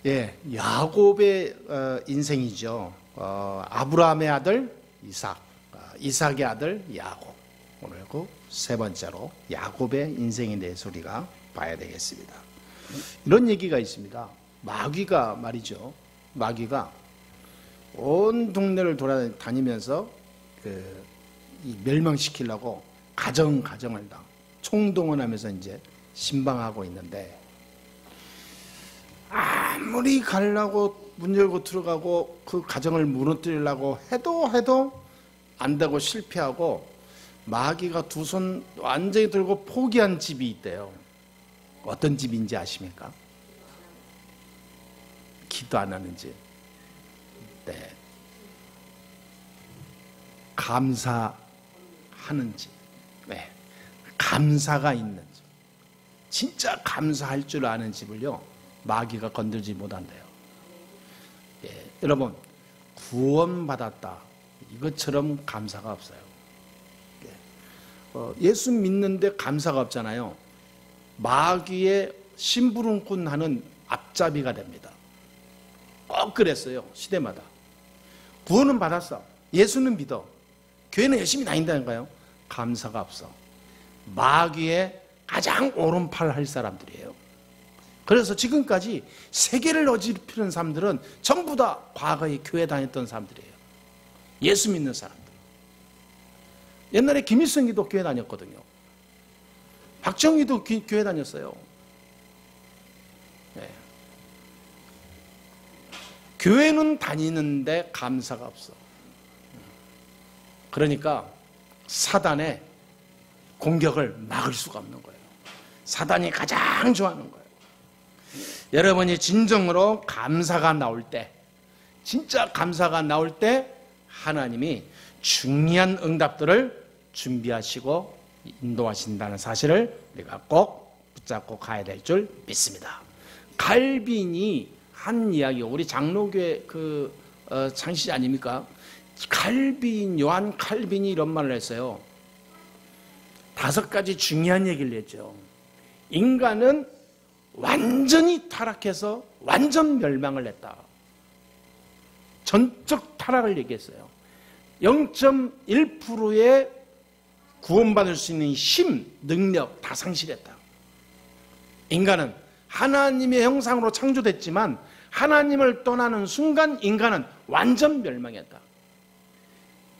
예, 야곱의 인생이죠. 아브라함의 아들 이삭, 이삭의 아들 야곱. 오늘 그 세 번째로 야곱의 인생에 대해서 우리가 봐야 되겠습니다. 이런 얘기가 있습니다. 마귀가 말이죠. 마귀가 온 동네를 돌아다니면서 이 멸망시키려고 가정을 다 총동원하면서 이제 신방하고 있는데, 아무리 가려고 문 열고 들어가고 그 가정을 무너뜨리려고 해도 안 되고 실패하고, 마귀가 두 손 완전히 들고 포기한 집이 있대요. 어떤 집인지 아십니까? 기도 안 하는 집. 네. 감사하는 집. 네. 감사가 있는 집. 진짜 감사할 줄 아는 집을요, 마귀가 건들지 못한대요. 예, 여러분, 구원받았다, 이것처럼 감사가 없어요. 예수 믿는데 감사가 없잖아요. 마귀의 심부름꾼하는 앞잡이가 됩니다. 꼭 그랬어요, 시대마다. 구원은 받았어, 예수는 믿어, 교회는 열심히 다닌다니까요. 감사가 없어. 마귀의 가장 오른팔 할 사람들이에요. 그래서 지금까지 세계를 어지럽히는 사람들은 전부 다 과거에 교회 다녔던 사람들이에요. 예수 믿는 사람들. 옛날에 김일성이도 교회 다녔거든요. 박정희도 교회 다녔어요. 네. 교회는 다니는데 감사가 없어. 그러니까 사단의 공격을 막을 수가 없는 거예요. 사단이 가장 좋아하는 거예요. 여러분이 진정으로 감사가 나올 때, 진짜 감사가 나올 때 하나님이 중요한 응답들을 준비하시고 인도하신다는 사실을 우리가 꼭 붙잡고 가야 될 줄 믿습니다. 칼빈이 한 이야기, 우리 장로교회 창시자 아닙니까? 요한 칼빈이 이런 말을 했어요. 5가지 중요한 얘기를 했죠. 인간은 완전히 타락해서 완전 멸망을 했다. 전적 타락을 얘기했어요. 0.1%의 구원받을 수 있는 힘, 능력 다 상실했다. 인간은 하나님의 형상으로 창조됐지만 하나님을 떠나는 순간 인간은 완전 멸망했다.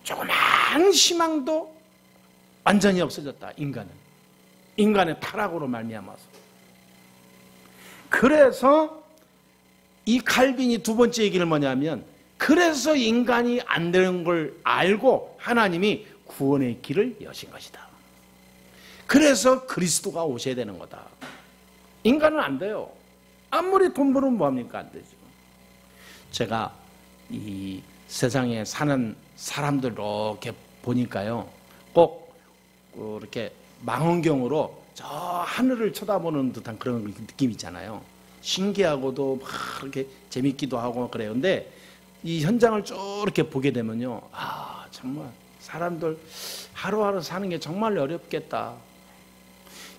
조그만 희망도 완전히 없어졌다. 인간의 타락으로 말미암아서. 그래서 이 칼빈이 두 번째 얘기를 뭐냐면, 그래서 인간이 안 되는 걸 알고 하나님이 구원의 길을 여신 것이다. 그래서 그리스도가 오셔야 되는 거다. 인간은 안 돼요. 아무리 돈 벌으면 뭐합니까? 안 되죠. 제가 이 세상에 사는 사람들 이렇게 보니까요, 꼭 이렇게 망원경으로 저 하늘을 쳐다보는 듯한 그런 느낌 있잖아요. 신기하고도 막 이렇게 재밌기도 하고 그래요. 근데 이 현장을 쭉 이렇게 보게 되면요, 정말 사람들 하루하루 사는 게 정말 어렵겠다.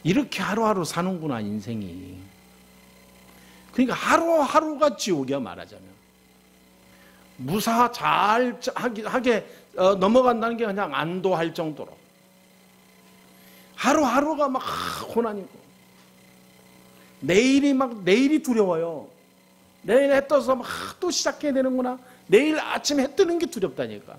이렇게 하루하루 사는구나, 인생이. 그러니까 하루하루가 지옥이야, 말하자면. 무사 잘 하게 넘어간다는 게 그냥 안도할 정도로. 하루하루가 막 고난이고, 내일이 두려워요. 내일 해 떠서 막 또 시작해야 되는구나. 내일 아침 해 뜨는 게 두렵다니까.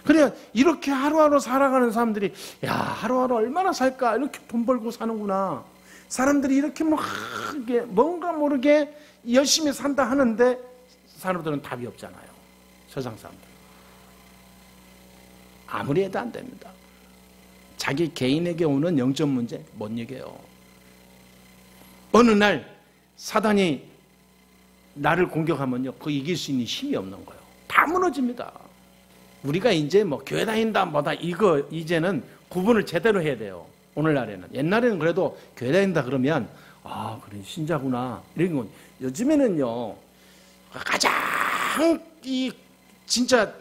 그래, 이렇게 하루하루 살아가는 사람들이, 야, 하루하루 얼마나 살까? 이렇게 돈 벌고 사는구나. 사람들이 이렇게 뭔가 모르게 열심히 산다 하는데 사람들은 답이 없잖아요. 세상 사람들. 아무리 해도 안 됩니다. 자기 개인에게 오는 영적 문제 못 이겨요. 어느 날 사단이 나를 공격하면요, 그거 이길 수 있는 힘이 없는 거예요. 다 무너집니다. 우리가 이제 교회 다닌다 뭐다, 이거 이제는 구분을 제대로 해야 돼요. 오늘날에는. 옛날에는 그래도 교회 다닌다 그러면 그래, 신자구나 이런 건. 요즘에는요, 가장 진짜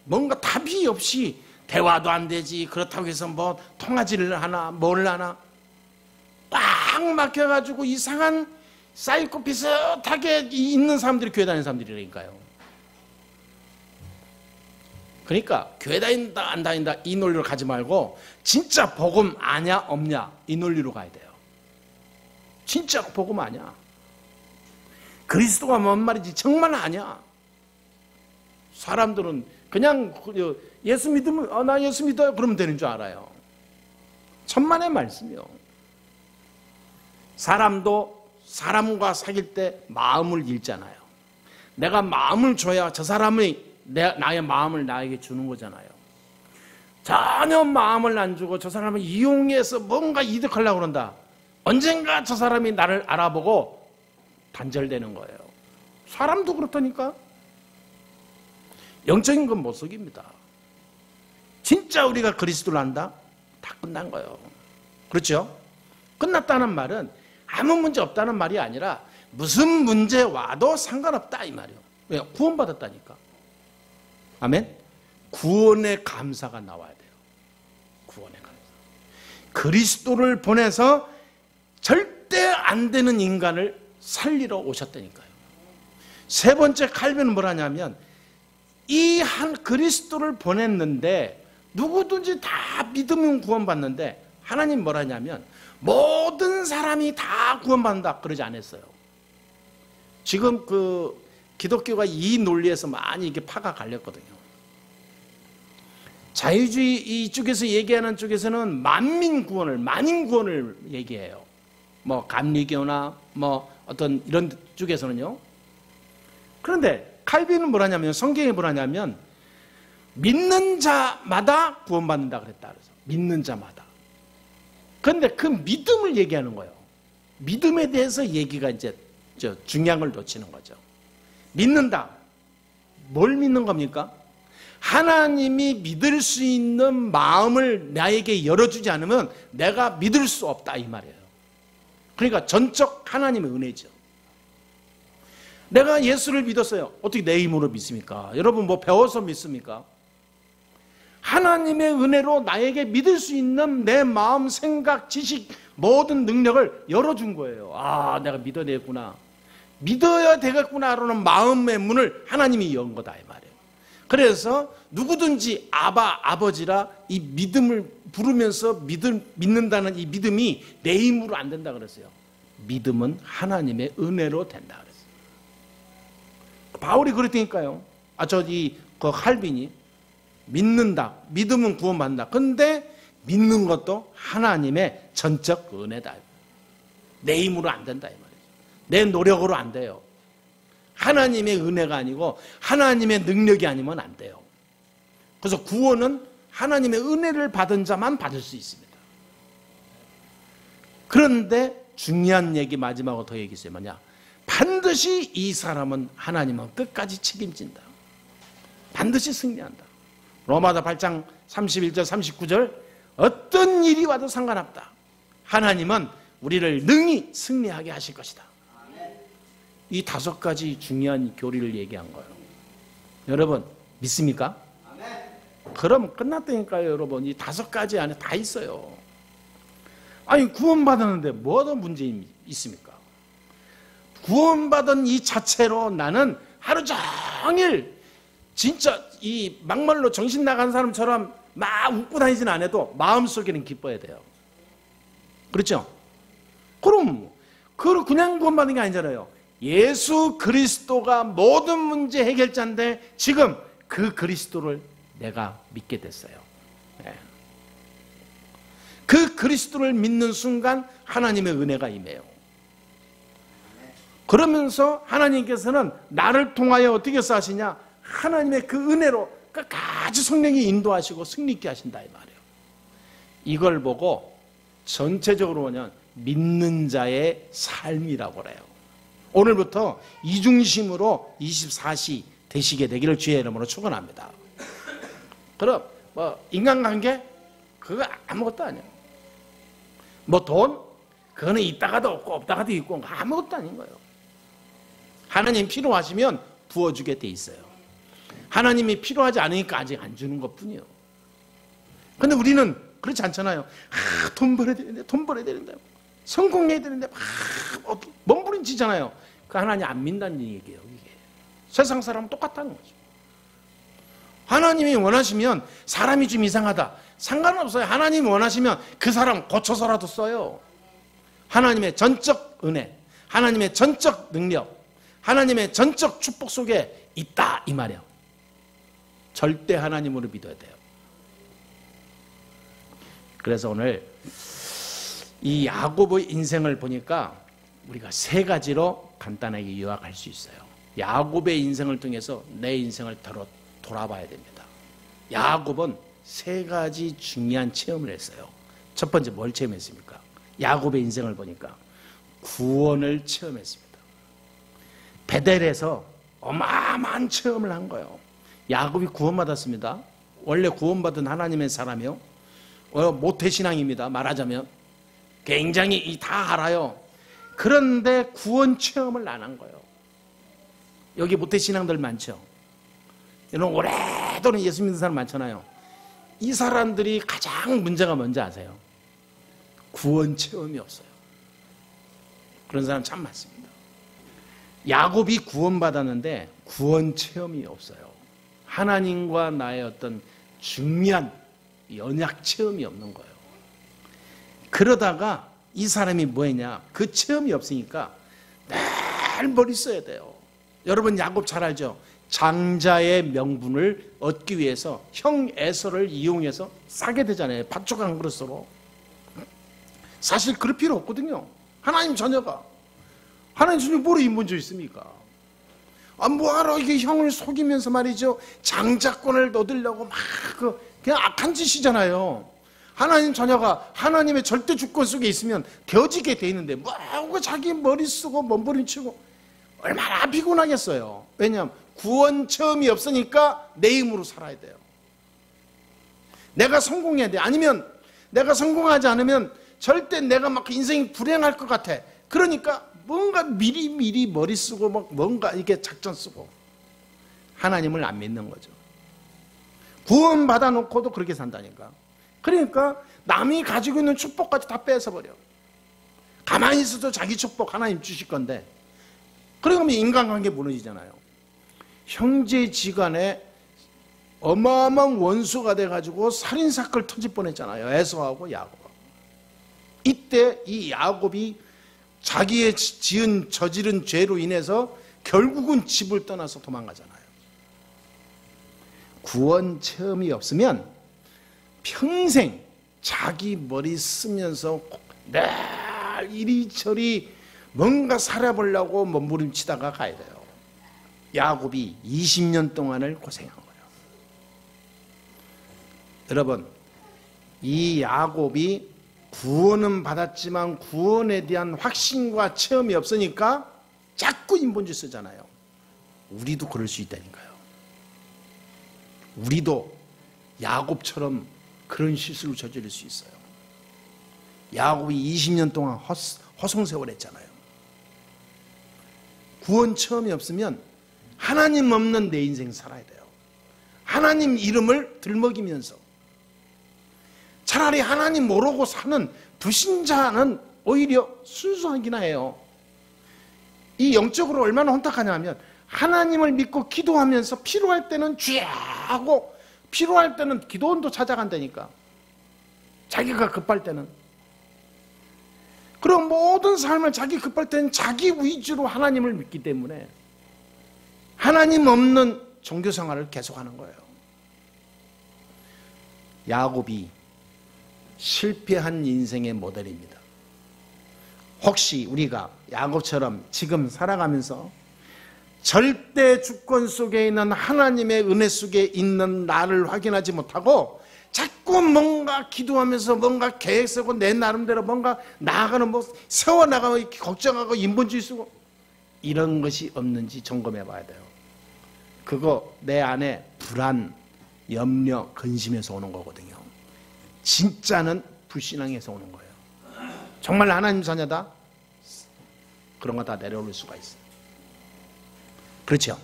뭔가 답이 없이, 대화도 안 되지, 그렇다고 해서 통화질을 하나 뭘 하나 꽉 꽉 막혀가지고 이상한 사이코 비슷하게 있는 사람들이 교회 다니는 사람들이라니까요. 그러니까 교회 다닌다 안 다닌다 이 논리로 가지 말고 진짜 복음 아냐 없냐 이 논리로 가야 돼요. 진짜 복음 아냐, 그리스도가 뭔 말인지 정말 아냐. 사람들은 그냥 예수 믿으면 나 예수 믿어요 그러면 되는 줄 알아요. 천만의 말씀이요. 사람도 사람과 사귈 때 마음을 읽잖아요. 내가 마음을 줘야 저 사람이 나의 마음을 나에게 주는 거잖아요. 전혀 마음을 안 주고 저 사람을 이용해서 뭔가 이득하려고 그런다. 언젠가 저 사람이 나를 알아보고 단절되는 거예요. 사람도 그렇다니까. 영적인 건 못 속입니다. 진짜 우리가 그리스도를 안다? 다 끝난 거예요. 그렇죠? 끝났다는 말은 아무 문제 없다는 말이 아니라 무슨 문제 와도 상관없다 이 말이에요. 왜? 구원받았다니까. 아멘? 구원의 감사가 나와야 돼요. 구원의 감사. 그리스도를 보내서 절대 안 되는 인간을 살리러 오셨다니까요. 세 번째 칼빈은 뭐라냐면 이 한 그리스도를 보냈는데 누구든지 다 믿으면 구원받는데 하나님 뭐라냐면 모든 사람이 다 구원받는다 그러지 않았어요. 지금 그 기독교가 이 논리에서 많이 이게 파가 갈렸거든요. 자유주의 이쪽에서 얘기하는 쪽에서는 만민 구원을 얘기해요. 뭐 감리교나 뭐 어떤 이런 쪽에서는요. 그런데 칼빈은 뭐라냐면 성경에 뭐라냐면 믿는 자마다 구원받는다 그랬다. 그래서 믿는 자마다. 그런데 그 믿음을 얘기하는 거예요. 믿음에 대해서 얘기가 이제 중량을 놓치는 거죠. 믿는다. 뭘 믿는 겁니까? 하나님이 믿을 수 있는 마음을 나에게 열어주지 않으면 내가 믿을 수 없다 이 말이에요. 그러니까 전적 하나님의 은혜죠. 내가 예수를 믿었어요. 어떻게 내 힘으로 믿습니까? 여러분 뭐 배워서 믿습니까? 하나님의 은혜로 나에게 믿을 수 있는 내 마음, 생각, 지식 모든 능력을 열어준 거예요. 아, 내가 믿어내구나. 믿어야 되겠구나라는 마음의 문을 하나님이 연 거다 이 말이에요. 그래서 누구든지 아버지라 이 믿음을 부르면서 믿는다는 이 믿음이 내 힘으로 안 된다 그랬어요. 믿음은 하나님의 은혜로 된다 그랬어요. 바울이 그랬다니까요. 그 칼빈이 믿는다. 믿음은 구원받는다. 근데 믿는 것도 하나님의 전적 은혜다. 내 힘으로 안 된다 이 말이에요. 내 노력으로 안 돼요. 하나님의 은혜가 아니고 하나님의 능력이 아니면 안 돼요. 그래서 구원은 하나님의 은혜를 받은 자만 받을 수 있습니다. 그런데 중요한 얘기 마지막으로 더 얘기했어요. 뭐냐? 반드시 이 사람은 하나님은 끝까지 책임진다. 반드시 승리한다. 로마서 8장 31절 39절 어떤 일이 와도 상관없다. 하나님은 우리를 능히 승리하게 하실 것이다. 이 5가지 중요한 교리를 얘기한 거예요. 여러분 믿습니까? 그럼 끝났다니까요. 여러분 이 5가지 안에 다 있어요. 아니 구원받았는데 뭐가 문제 있습니까? 구원받은 이 자체로 나는 하루 종일 진짜 이 막말로 정신 나간 사람처럼 막 웃고 다니지는 않아도 마음속에는 기뻐야 돼요. 그렇죠? 그럼 그냥 구원받는 게 아니잖아요. 예수 그리스도가 모든 문제 해결자인데 지금 그 그리스도를 내가 믿게 됐어요. 네. 그 그리스도를 믿는 순간 하나님의 은혜가 임해요. 그러면서 하나님께서는 나를 통하여 어떻게 하시냐? 하나님의 그 은혜로 끝까지 성령이 인도하시고 승리있게 하신다 이 말이에요. 이걸 보고 전체적으로 보면 믿는 자의 삶이라고 그래요. 오늘부터 이중심으로 24시 되시게 되기를 주의 이름으로 축원합니다. 그럼 뭐 인간관계 그거 아무것도 아니에요. 뭐 돈 그거는 있다가도 없고 없다가도 있고 아무것도 아닌 거예요. 하나님 필요하시면 부어주게 돼 있어요. 하나님이 필요하지 않으니까 아직 안 주는 것뿐이에요. 근데 우리는 그렇지 않잖아요. 돈 벌어야 되는데 성공해야 되는데 막 몸부림치잖아요. 그 하나님 안 믿는다는 얘기예요. 이게 세상 사람은 똑같다는 거죠. 하나님이 원하시면 사람이 좀 이상하다 상관없어요. 하나님이 원하시면 그 사람 고쳐서라도 써요. 하나님의 전적 은혜, 하나님의 전적 능력, 하나님의 전적 축복 속에 있다 이 말이에요. 절대 하나님으로 믿어야 돼요. 그래서 오늘 이 야곱의 인생을 보니까 우리가 세 가지로 간단하게 요약할 수 있어요. 야곱의 인생을 통해서 내 인생을 돌아봐야 됩니다. 야곱은 세 가지 중요한 체험을 했어요. 첫 번째 뭘 체험했습니까? 야곱의 인생을 보니까 구원을 체험했습니다. 베델에서 어마어마한 체험을 한 거예요. 야곱이 구원받았습니다. 원래 구원받은 하나님의 사람이요. 모태신앙입니다. 말하자면 굉장히 다 알아요. 그런데 구원 체험을 안 한 거예요. 여기 모태신앙들 많죠. 이런 오래도록 예수 믿는 사람 많잖아요. 이 사람들이 가장 문제가 뭔지 아세요? 구원 체험이 없어요. 그런 사람 참 많습니다. 야곱이 구원받았는데 구원 체험이 없어요. 하나님과 나의 어떤 중요한 언약 체험이 없는 거예요. 그러다가 이 사람이 뭐 했냐? 그 체험이 없으니까 늘 머리 써야 돼요. 여러분 야곱 잘 알죠? 장자의 명분을 얻기 위해서 형 에서를 이용해서 싸게 되잖아요. 밭죽 한 그릇으로. 사실 그럴 필요 없거든요. 하나님 자녀가. 하나님 자녀 뭐로 인본주의 있습니까? 뭐하러 이게 형을 속이면서 말이죠. 장자권을 얻으려고 막 그냥 악한 짓이잖아요. 하나님 자녀가 하나님의 절대 주권 속에 있으면 되어지게 돼 있는데 뭐하고 자기 머리 쓰고 몸부림치고 얼마나 피곤하겠어요. 왜냐하면 구원 체험이 없으니까 내 힘으로 살아야 돼요. 내가 성공해야 돼. 아니면 내가 성공하지 않으면 절대 내가 막 인생이 불행할 것 같아. 그러니까 뭔가 미리 머리 쓰고 막 뭔가 이렇게 작전 쓰고 하나님을 안 믿는 거죠. 구원 받아놓고도 그렇게 산다니까. 그러니까 남이 가지고 있는 축복까지 다 뺏어버려. 가만히 있어도 자기 축복 하나님 주실 건데 그러면 인간관계 무너지잖아요. 형제지간에 어마어마한 원수가 돼가지고 살인사건을 터질 뻔했잖아요. 에서하고 야곱. 이때 이 야곱이 자기의 저지른 죄로 인해서 결국은 집을 떠나서 도망가잖아요. 구원 체험이 없으면 평생 자기 머리 쓰면서 늘 이리저리 뭔가 살아보려고 몸부림치다가 가야 돼요. 야곱이 20년 동안을 고생한 거예요. 여러분, 이 야곱이 구원은 받았지만 구원에 대한 확신과 체험이 없으니까 자꾸 인본주의 쓰잖아요. 우리도 그럴 수 있다니까요. 우리도 야곱처럼 그런 실수를 저지를 수 있어요. 야곱이 20년 동안 허송세월 했잖아요. 구원 체험이 없으면 하나님 없는 내 인생 살아야 돼요. 하나님 이름을 들먹이면서. 차라리 하나님 모르고 사는 불신자는 오히려 순수하기나 해요. 이 영적으로 얼마나 혼탁하냐 하면 하나님을 믿고 기도하면서 필요할 때는 쥐하고 필요할 때는 기도원도 찾아간다니까. 자기가 급할 때는. 그럼 모든 삶을 자기 급할 때는 자기 위주로 하나님을 믿기 때문에 하나님 없는 종교생활을 계속하는 거예요. 야곱이 실패한 인생의 모델입니다. 혹시 우리가 야곱처럼 지금 살아가면서 절대 주권 속에 있는 하나님의 은혜 속에 있는 나를 확인하지 못하고 자꾸 뭔가 기도하면서 뭔가 계획 세우고 내 나름대로 뭔가 나아가는 뭐 세워나가고 걱정하고 인본주의 쓰고 이런 것이 없는지 점검해 봐야 돼요. 그거 내 안에 불안, 염려, 근심에서 오는 거거든요. 진짜는 불신앙에서 오는 거예요. 정말 하나님 자녀다? 그런 거 다 내려올 수가 있어요. 그렇죠?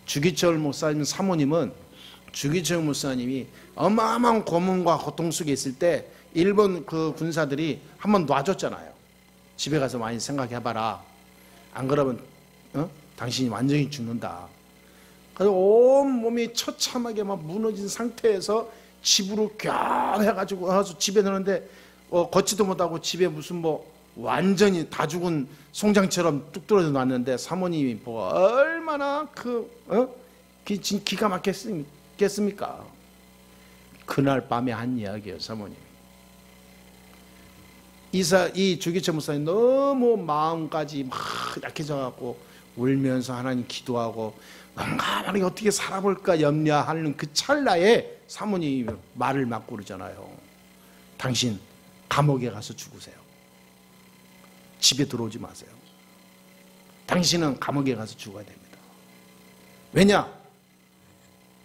주기철 목사님 사모님은 주기철 목사님이 어마어마한 고문과 고통 속에 있을 때 일본 그 군사들이 한번 놔줬잖아요. 집에 가서 많이 생각해봐라. 안 그러면 당신이 완전히 죽는다. 그래서 온 몸이 처참하게 막 무너진 상태에서 집으로 꺄 해가지고 와서 집에 넣는데 걷지도 못하고 집에 무슨 뭐 완전히 다 죽은 송장처럼 뚝 떨어져 놨는데 사모님이 보고 얼마나 기가 막혔겠습니까? 그날 밤에 한 이야기예요, 사모님. 이 주기철 목사님 너무 마음까지 막 약해져갖고 울면서 하나님 기도하고 뭔가 어떻게 살아볼까 염려하는 그 찰나에 사모님이 말을 막고 그러잖아요. 당신 감옥에 가서 죽으세요. 집에 들어오지 마세요. 당신은 감옥에 가서 죽어야 됩니다. 왜냐?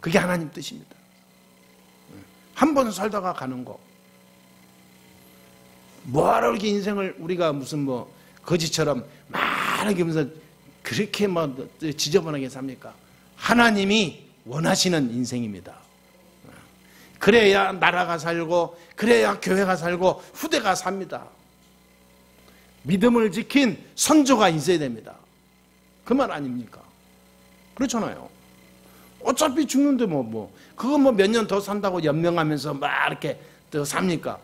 그게 하나님 뜻입니다. 한 번 살다가 가는 거. 뭐하러 이렇게 인생을 우리가 무슨 뭐 거지처럼 많은 면서 그렇게 막 지저분하게 삽니까? 하나님이 원하시는 인생입니다. 그래야 나라가 살고 그래야 교회가 살고 후대가 삽니다. 믿음을 지킨 선조가 있어야 됩니다. 그 말 아닙니까? 그렇잖아요. 어차피 죽는데 그거 몇 년 더 산다고 연명하면서 막 이렇게 더 삽니까?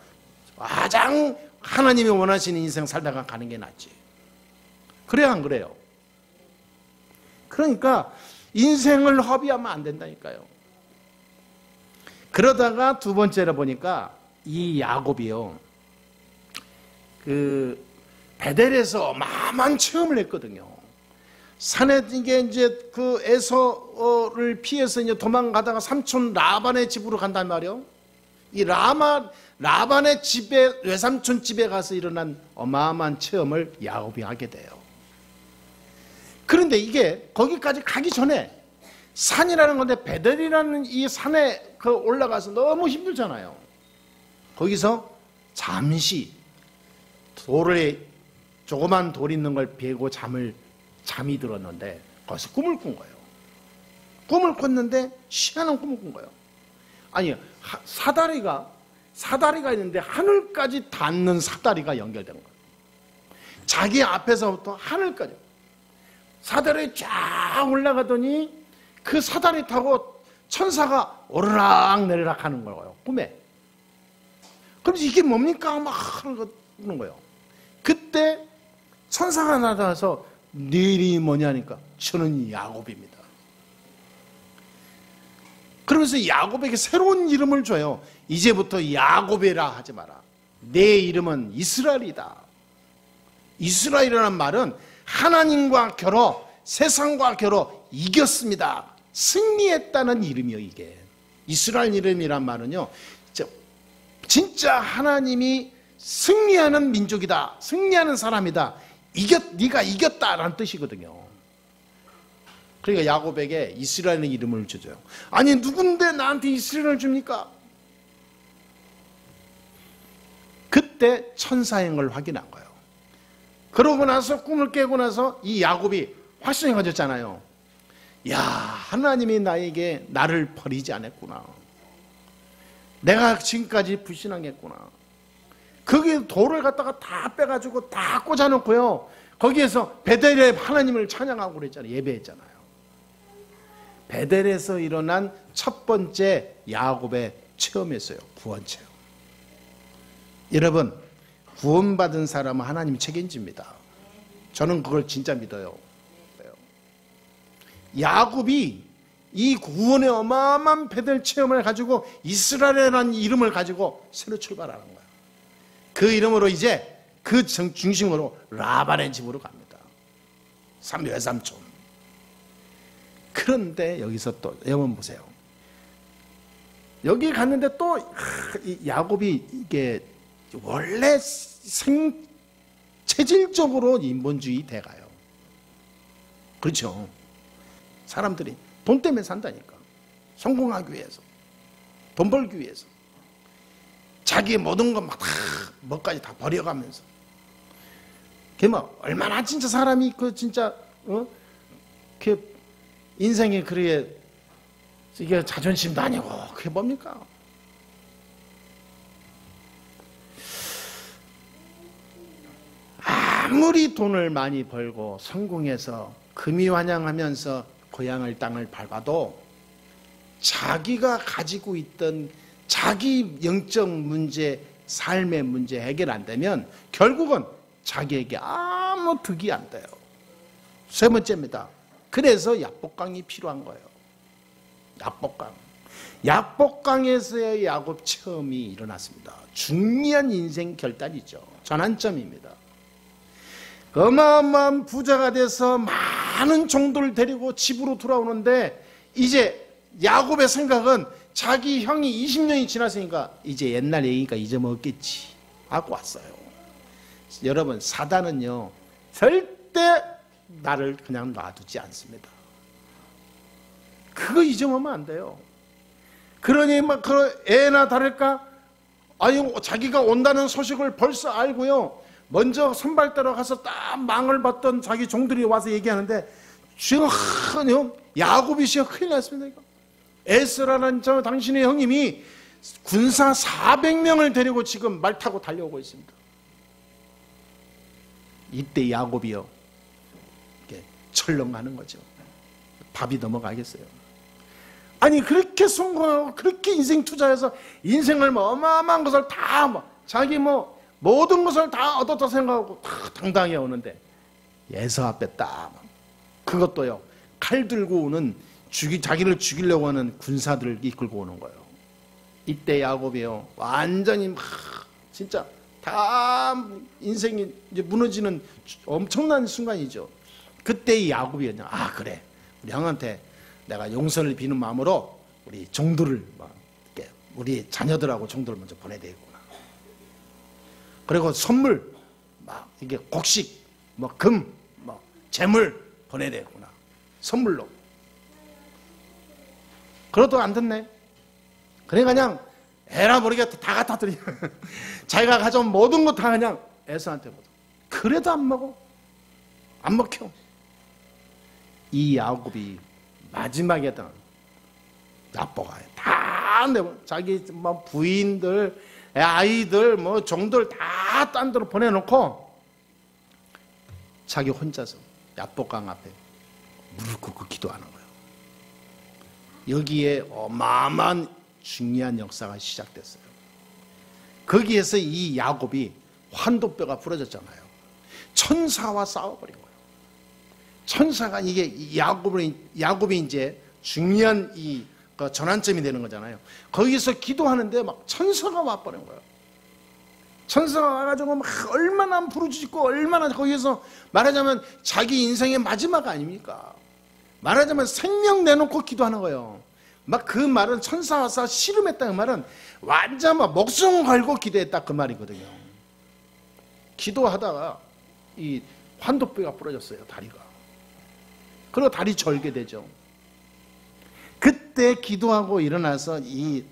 가장 하나님이 원하시는 인생 살다가 가는 게 낫지. 그래야 안 그래요? 그러니까 인생을 허비하면 안 된다니까요. 그러다가 두 번째로 보니까 이 야곱이요, 그 베델에서 어마어마한 체험을 했거든요. 산에 이제 그 에서를 피해서 이제 도망가다가 삼촌 라반의 집으로 간단 말이요. 이 라반의 집에, 외삼촌 집에 가서 일어난 어마어마한 체험을 야곱이 하게 돼요. 그런데 이게 거기까지 가기 전에 산이라는 건데 베델이라는 이 산에 올라가서 너무 힘들잖아요. 거기서 잠시 조그만 돌 있는 걸 베고 잠이 들었는데 거기서 꿈을 꾼 거예요. 꿈을 꿨는데 희한한 꿈을 꾼 거예요. 아니, 사다리가 있는데 하늘까지 닿는 사다리가 연결된 거예요. 자기 앞에서부터 하늘까지 사다리에 쫙 올라가더니 그 사다리 타고 천사가 오르락 내리락 하는 거예요, 꿈에. 그래서 이게 뭡니까? 막 하는 거예요. 그때 천사가 나타나서 네 이름이 뭐냐니까 저는 야곱입니다. 그러면서 야곱에게 새로운 이름을 줘요. 이제부터 야곱이라 하지 마라. 내 이름은 이스라엘이다. 이스라엘이라는 말은 하나님과 겨뤄 세상과 겨뤄 이겼습니다. 승리했다는 이름이요. 이게 이스라엘 이름이란 말은요, 진짜 하나님이 승리하는 민족이다, 승리하는 사람이다, 네가 이겼다라는 뜻이거든요. 그러니까 야곱에게 이스라엘의 이름을 주죠. 아니, 누군데 나한테 이스라엘을 줍니까? 그때 천사인 걸 확인한 거예요. 그러고 나서 꿈을 깨고 나서 이 야곱이 확신이 가졌잖아요. 야, 하나님이 나를 버리지 않았구나. 내가 지금까지 불신앙했구나. 거기에 돌을 갖다가 다 빼가지고 다 꽂아놓고요, 거기에서 베델의 하나님을 찬양하고 그랬잖아요. 예배했잖아요. 베델에서 일어난 첫 번째 야곱의 체험이었어요. 구원 체험. 여러분, 구원받은 사람은 하나님이 책임집니다. 저는 그걸 진짜 믿어요. 야곱이 이 구원의 어마어마한 베델 체험을 가지고 이스라엘이라는 이름을 가지고 새로 출발하는 거예요. 그 이름으로 이제 그 중심으로 라반의 집으로 갑니다. 외삼촌. 그런데 여기서 또 여러분 보세요. 여기 갔는데 또 야곱이 이게 원래 체질적으로 인본주의 대가요. 그렇죠. 사람들이 돈 때문에 산다니까. 성공하기 위해서, 돈 벌기 위해서 자기의 모든 것 막 다 뭐까지 다 버려가면서, 그게 막 얼마나 진짜 사람이 진짜 인생에 그렇게 이게 자존심도 아니고 그게 뭡니까? 아무리 돈을 많이 벌고 성공해서 금이환영하면서 고향을 땅을 밟아도 자기가 가지고 있던 자기 영적 문제, 삶의 문제 해결 안 되면 결국은 자기에게 아무 득이 안 돼요. 세 번째입니다. 그래서 약복강이 필요한 거예요. 약복강. 약복강에서의 야곱 체험이 일어났습니다. 중요한 인생 결단이죠. 전환점입니다. 어마어마한 부자가 돼서 많은 종들을 데리고 집으로 돌아오는데 이제 야곱의 생각은 자기 형이 20년이 지났으니까 이제 옛날 얘기가 잊어먹었겠지 하고 왔어요. 여러분, 사단은요 절대 나를 그냥 놔두지 않습니다. 그거 잊어먹으면 안 돼요. 그러니 막 애나 다를까, 아니 자기가 온다는 소식을 벌써 알고요, 먼저 선발대로 가서 딱 망을 받던 자기 종들이 와서 얘기하는데, 지금 야곱이시여 큰일 났습니다. 이거. 에스라는 저 당신의 형님이 군사 400명을 데리고 지금 말 타고 달려오고 있습니다. 이때 야곱이요 철렁하는 거죠. 밥이 넘어가겠어요. 아니 그렇게 성공하고 그렇게 인생 투자해서 인생을 뭐 어마어마한 것을 다 자기 모든 것을 다 얻었다 생각하고 다 당당히 오는데 예서 앞에 딱 그것도요 칼 들고 오는 자기를 죽이려고 하는 군사들을 이끌고 오는 거예요. 이때 야곱이요 완전히 진짜 다 인생이 이제 무너지는 엄청난 순간이죠. 그때 야곱이었냐, 아 그래 우리 형한테 내가 용서를 비는 마음으로 우리 종들을 우리 자녀들하고 종들을 먼저 보내야 되겠구나. 그리고 선물 이게 곡식 금 재물 보내야 되겠구나. 선물로. 그래도 안 듣네. 그러니까 그냥 에라 모르게 다 갖다 드려. 자기가 가져온 모든 거 다 그냥 에서한테 먹어. 그래도 안 먹어. 안 먹혀. 이 야곱이 마지막에 야보가 다 내고 자기 부인들, 아이들, 종들 다 딴 데로 보내놓고 자기 혼자서 야복강 앞에 무릎 꿇고 기도하는 거예요. 여기에 어마어마한 중요한 역사가 시작됐어요. 거기에서 이 야곱이 환도뼈가 부러졌잖아요. 천사와 싸워버린 거예요. 천사가 이게 야곱이 이제 중요한 그 전환점이 되는 거잖아요. 거기서 기도하는데 막 천사가 와버린 거예요. 천사가 와가지고 막 얼마나 부르짖고 얼마나 거기서 말하자면 자기 인생의 마지막 아닙니까? 말하자면 생명 내놓고 기도하는 거예요. 막 그 말은 천사 와서 씨름했다는 말은 완전 막 목숨 걸고 기도했다 그 말이거든요. 기도하다가 이 환도뼈가 부러졌어요. 다리가. 그리고 다리 절게 되죠. 그때 기도하고 일어나서 이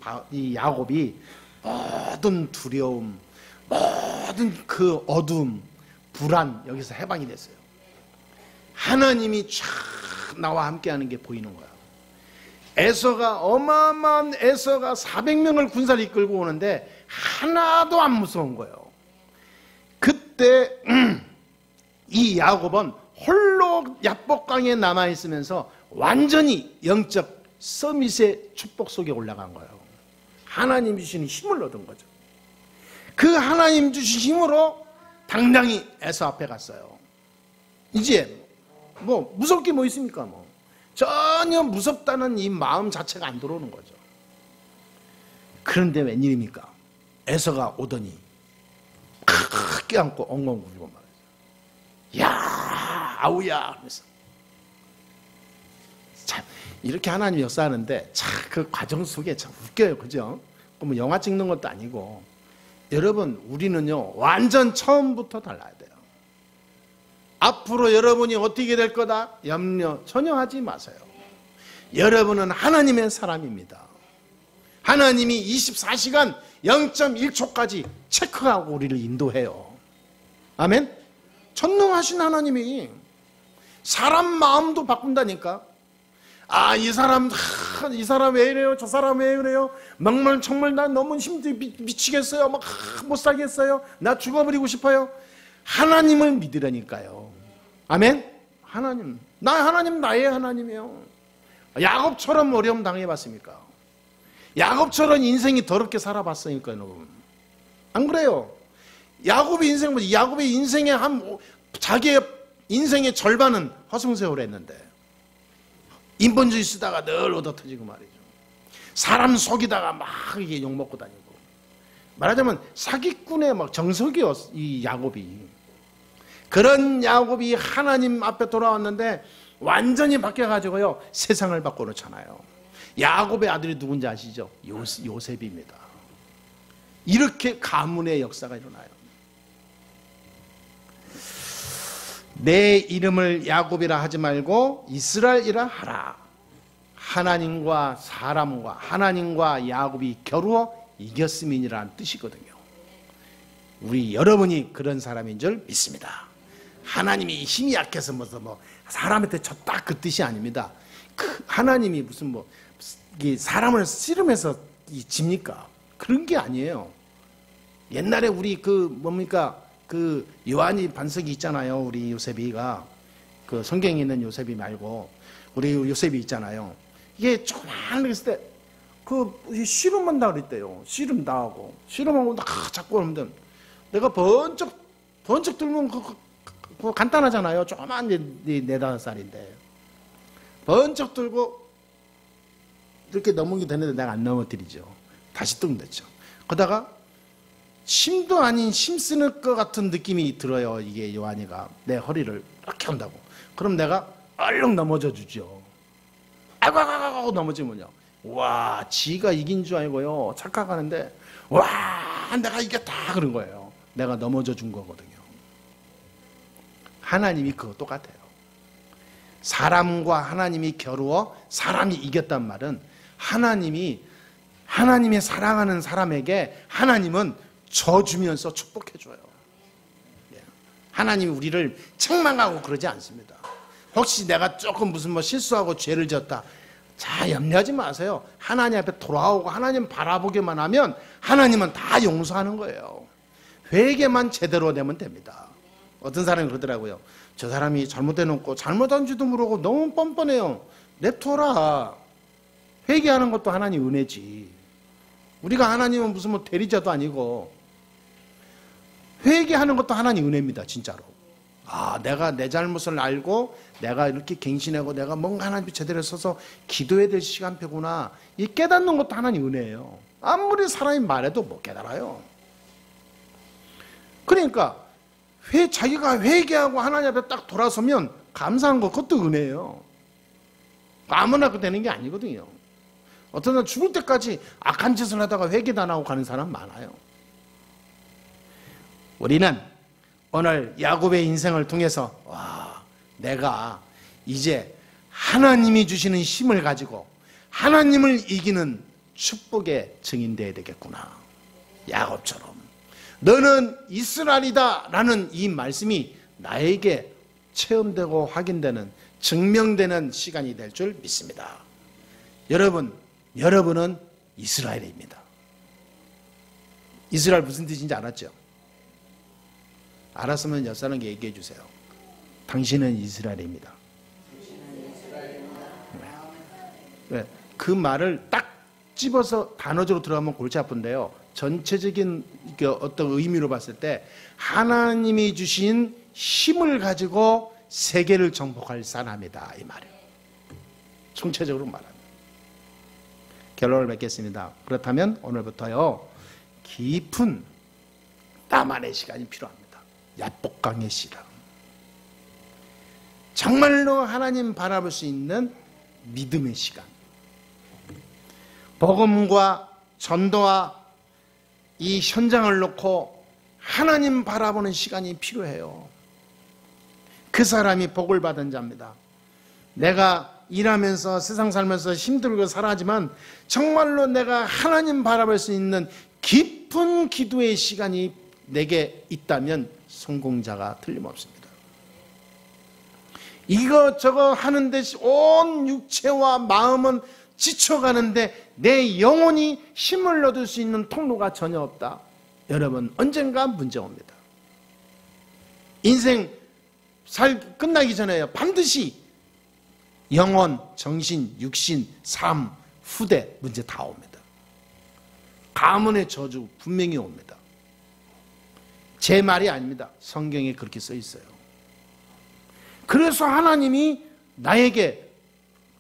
야곱이 모든 두려움, 모든 그 어둠, 불안 여기서 해방이 됐어요. 하나님이 쫙 나와 함께하는 게 보이는 거야. 어마어마한 에서가 400명을 군사를 이끌고 오는데 하나도 안 무서운 거예요. 그때 이 야곱은 홀로 야복강에 남아있으면서 완전히 영적 서밋의 축복 속에 올라간 거예요. 하나님 주시는 힘을 얻은 거죠. 그 하나님 주신 힘으로 당당히 에서 앞에 갔어요. 이제 무섭 게 뭐 있습니까? 전혀 무섭다는 이 마음 자체가 안 들어오는 거죠. 그런데 웬일입니까? 에서가 오더니 껴안고 엉엉 울고 말이죠. 야 아우야 하면서. 참 이렇게 하나님 역사하는데 참 그 과정 속에 참 웃겨요. 그죠? 영화 찍는 것도 아니고. 여러분 우리는요 완전 처음부터 달라야 돼요. 앞으로 여러분이 어떻게 될 거다 염려 전혀 하지 마세요. 여러분은 하나님의 사람입니다. 하나님이 24시간 0.1초까지 체크하고 우리를 인도해요. 아멘? 전능하신 하나님이 사람 마음도 바꾼다니까. 이 사람 왜 이래요? 저 사람 왜 이래요? 정말 난 너무 미치겠어요. 못 살겠어요. 나 죽어버리고 싶어요. 하나님을 믿으라니까요. 아멘? 하나님 나의 하나님이에요. 야곱처럼 어려움 당해봤습니까? 야곱처럼 인생이 더럽게 살아봤으니까요, 여러분. 안 그래요? 야곱의 인생의 자기의 인생의 절반은 허송세월을 했는데, 인본주의 쓰다가 늘 얻어터지고 말이죠. 사람 속이다가 막 이게 욕먹고 다니고. 말하자면 사기꾼의 정석이요, 이 야곱이. 그런 야곱이 하나님 앞에 돌아왔는데 완전히 바뀌어가지고요, 세상을 바꿔놓잖아요. 야곱의 아들이 누군지 아시죠? 요셉입니다. 이렇게 가문의 역사가 일어나요. 내 이름을 야곱이라 하지 말고 이스라엘이라 하라. 하나님과 사람과 하나님과 야곱이 겨루어 이겼음이니라는 뜻이거든요. 우리 여러분이 그런 사람인 줄 믿습니다. 하나님이 힘이 약해서 사람한테 졌다 그 뜻이 아닙니다. 하나님이 무슨 사람을 씨름해서 집니까? 그런 게 아니에요. 옛날에 우리 요한이 반석이 있잖아요. 우리 요셉이가 성경에 있는 요셉이 말고 우리 요셉이 있잖아요. 이게 조그만 했을 때 씨름만 다 그랬대요. 씨름 다 하고 씨름하고 자꾸 하면 내가 번쩍 들면 그거 간단하잖아요. 조그만 4-5살인데 번쩍 들고 이렇게 넘어게 되는데 내가 안 넘어뜨리죠. 다시 뜨면 됐죠. 그러다가 힘도 아닌 힘 쓰는 것 같은 느낌이 들어요. 이게 요한이가 내 허리를 이렇게 한다고. 그럼 내가 얼른 넘어져 주죠. 아이고 넘어지면요, 와, 지가 이긴 줄 알고요 착각하는데, 와, 내가 이겼다 그런 거예요. 내가 넘어져 준 거거든요. 하나님이 그거 똑같아요. 사람과 하나님이 겨루어 사람이 이겼단 말은, 하나님의 사랑하는 사람에게 하나님은 져주면서 축복해줘요. 하나님이 우리를 책망하고 그러지 않습니다. 혹시 내가 조금 무슨 실수하고 죄를 졌다, 자, 염려하지 마세요. 하나님 앞에 돌아오고 하나님 바라보기만 하면 하나님은 다 용서하는 거예요. 회개만 제대로 되면 됩니다. 어떤 사람이 그러더라고요. 저 사람이 잘못해놓고 잘못한지도 모르고 너무 뻔뻔해요. 냅둬라. 회개하는 것도 하나님 은혜지. 우리가 하나님은 무슨 대리자도 아니고, 회개하는 것도 하나님 은혜입니다. 진짜로. 내가 내 잘못을 알고 내가 이렇게 갱신하고 내가 뭔가 하나님 제대로 서서 기도해야 될 시간표구나, 이 깨닫는 것도 하나님 은혜예요. 아무리 사람이 말해도 못 깨달아요. 그러니까 자기가 회개하고 하나님 앞에 딱 돌아서면 감사한 것, 그것도 은혜예요. 아무나 그 되는 게 아니거든요. 어떤 사람 죽을 때까지 악한 짓을 하다가 회개도 안 하고 가는 사람 많아요. 우리는 오늘 야곱의 인생을 통해서, 내가 이제 하나님이 주시는 힘을 가지고 하나님을 이기는 축복의 증인되어야 되겠구나. 야곱처럼 너는 이스라엘이다 라는 이 말씀이 나에게 체험되고 확인되는, 증명되는 시간이 될 줄 믿습니다. 여러분은 이스라엘입니다. 이스라엘 무슨 뜻인지 알았죠? 알았으면 옆 사람에게 얘기해 주세요. 당신은 이스라엘입니다. 네. 그 말을 딱 집어서 단어적으로 들어가면 골치 아픈데요, 전체적인 어떤 의미로 봤을 때 하나님이 주신 힘을 가지고 세계를 정복할 사람이다, 이 말이에요. 총체적으로 말합니다. 결론을 맺겠습니다. 그렇다면 오늘부터요, 깊은 나만의 시간이 필요합니다. 야복강의 시간. 정말로 하나님 바라볼 수 있는 믿음의 시간. 복음과 전도와 이 현장을 놓고 하나님 바라보는 시간이 필요해요. 그 사람이 복을 받은 자입니다. 내가 일하면서 세상 살면서 힘들고 살아하지만 정말로 내가 하나님 바라볼 수 있는 깊은 기도의 시간이 내게 있다면 성공자가 틀림없습니다. 이것저것 하는데 온 육체와 마음은 지쳐가는데 내 영혼이 힘을 얻을 수 있는 통로가 전혀 없다. 여러분, 언젠가 문제 옵니다. 인생 끝나기 전에요, 반드시 영혼, 정신, 육신, 삶, 후대 문제 다 옵니다. 가문의 저주 분명히 옵니다. 제 말이 아닙니다. 성경에 그렇게 써 있어요. 그래서 하나님이 나에게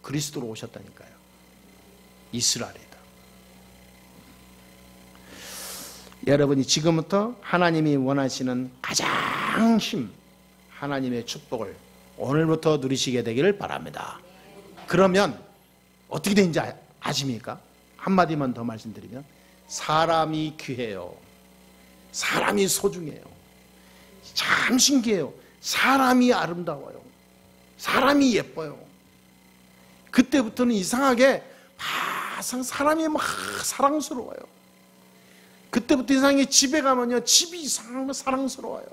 그리스도로 오셨다니까요. 이스라엘이다. 여러분이 지금부터 하나님이 원하시는 가장 하나님의 축복을 오늘부터 누리시게 되기를 바랍니다. 그러면 어떻게 되는지 아십니까? 한마디만 더 말씀드리면, 사람이 귀해요. 사람이 소중해요. 참 신기해요. 사람이 아름다워요. 사람이 예뻐요. 그때부터는 이상하게 사람이 막 사랑스러워요. 그때부터 이상하게 집에 가면요, 집이 이상하게 사랑스러워요.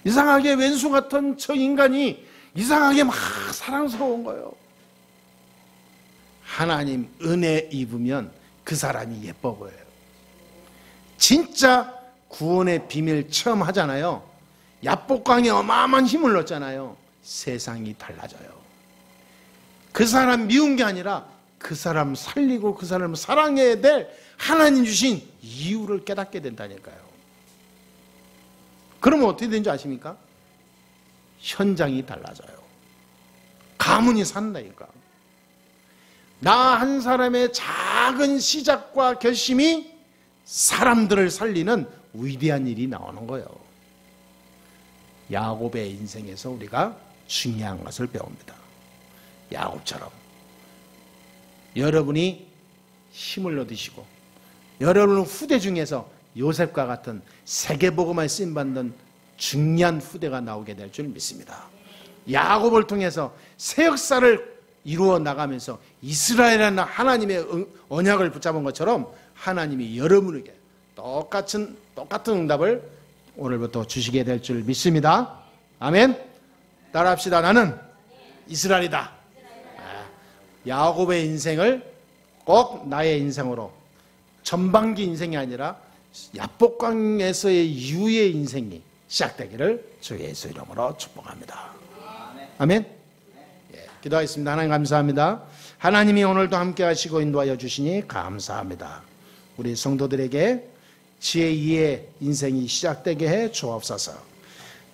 이상하게 왼수 같은 저 인간이 이상하게 막 사랑스러운 거예요. 하나님 은혜 입으면 그 사람이 예뻐 보여요. 진짜 구원의 비밀 처음 하잖아요. 야복강에 어마어마한 힘을 넣었잖아요. 세상이 달라져요. 그 사람 미운 게 아니라 그 사람 살리고 그 사람을 사랑해야 될 하나님 주신 이유를 깨닫게 된다니까요. 그러면 어떻게 되는지 아십니까? 현장이 달라져요. 가문이 산다니까. 나 한 사람의 작은 시작과 결심이 사람들을 살리는 위대한 일이 나오는 거예요. 야곱의 인생에서 우리가 중요한 것을 배웁니다. 야곱처럼 여러분이 힘을 얻으시고 여러분 후대 중에서 요셉과 같은 세계복음화에 쓰임받는 중요한 후대가 나오게 될 줄 믿습니다. 야곱을 통해서 새 역사를 이루어 나가면서 이스라엘이라는 하나님의 언약을 붙잡은 것처럼 하나님이 여러분에게 똑같은 응답을 오늘부터 주시게 될 줄 믿습니다. 아멘. 따라합시다. 나는 이스라엘이다. 야곱의 인생을 꼭 나의 인생으로, 전반기 인생이 아니라 야복강에서의 유의 인생이 시작되기를 주 예수 이름으로 축복합니다. 아멘. 기도하겠습니다. 하나님 감사합니다. 하나님이 오늘도 함께 하시고 인도하여 주시니 감사합니다. 우리 성도들에게 지혜 2의 인생이 시작되게 해 주옵소서.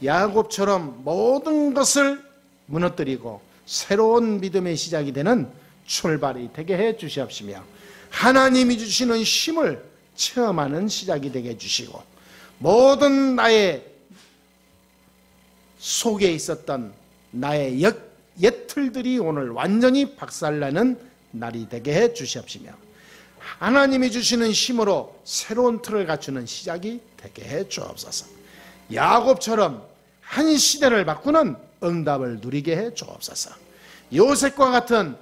야곱처럼 모든 것을 무너뜨리고 새로운 믿음의 시작이 되는 출발이 되게 해 주시옵시며, 하나님이 주시는 힘을 체험하는 시작이 되게 해주시고, 모든 나의 속에 있었던 나의 옛 틀들이 오늘 완전히 박살나는 날이 되게 해 주시옵시며, 하나님이 주시는 힘으로 새로운 틀을 갖추는 시작이 되게 해 주옵소서. 야곱처럼 한 시대를 바꾸는 응답을 누리게 해 주옵소서. 요셉과 같은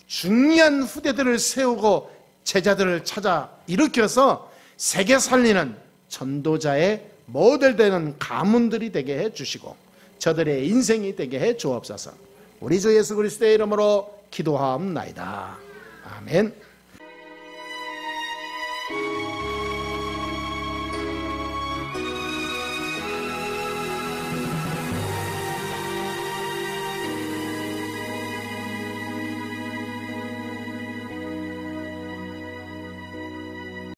중요한 후대들을 세우고 제자들을 찾아 일으켜서 세계 살리는 전도자의 모델되는 가문들이 되게 해 주시고 저들의 인생이 되게 해 주옵소서. 우리 주 예수 그리스도의 이름으로 기도하옵나이다. 아멘.